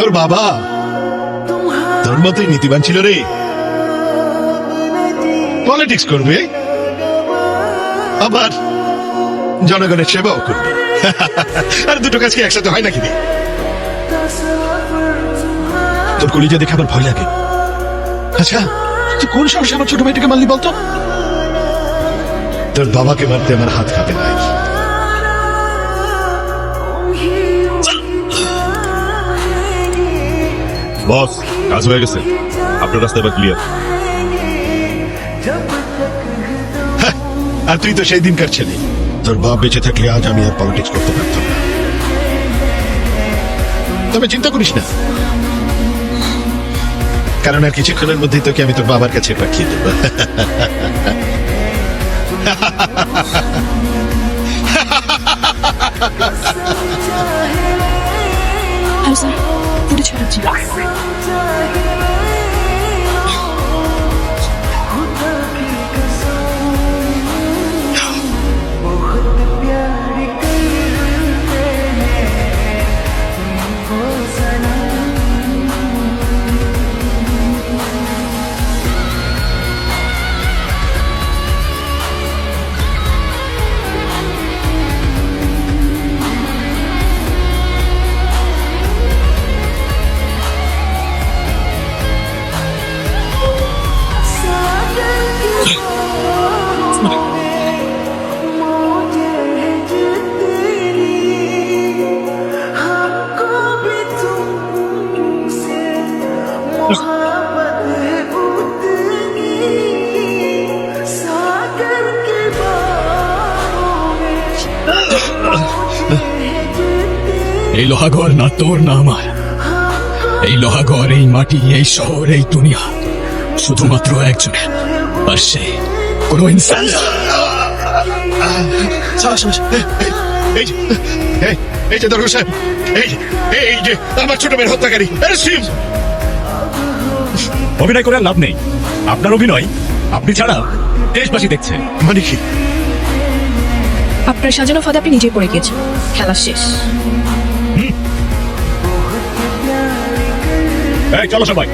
তোর বাবা তোর মতোই নীতিবান ছিল রে। পলিটিক্স করবে আবার জনগণের সেবাও করবে। আর দুটো কাজ কি একসাথে হয় নাকি রে? তোর কলিজা দেখে আমার ভয় লাগে। আচ্ছা তুই কোন সাহসে আমার ছোট ভাইটাকে মারলি বলতো? তোর বাবাকে মারতে আমার হাত কাঁপে নাই। বস, কাজ হয়ে গেছে, আপনার রাস্তা এবার ক্লিয়ার। আর তুই তো সেই দিনকার ছেলে। তোর বাপ বেঁচে থাকলে আজ আমি আর পলিটিক্স করতে পারতাম না। তবে চিন্তা করিস না, কারণ আর কিছুক্ষণের মধ্যেই তোকে আমি তোর বাবার কাছে পাঠিয়ে দেবো। হ্যালো স্যার, ফুটেজ ছড়াচ্ছি। এই লোহাগড় না তোর না আমার, এই লোহাগড়, এই মাটি, এই শহর, এই দুনিয়া শুধুমাত্র একজনের, আর সে কোনো ইনসান না। এই যে দরগা সাহেব, এই যে আমার ছোট মেয়ের হত্যাকারী। অভিনয় করে আর লাভ নেই, আপনার অভিনয় আপনি ছাড়া দেশবাসী দেখছে। মানে কি? আপনার সাজানো ফাঁদে আপনি নিজেই পড়ে গিয়েছেন। খেলা শেষ। এই চলো সবাই।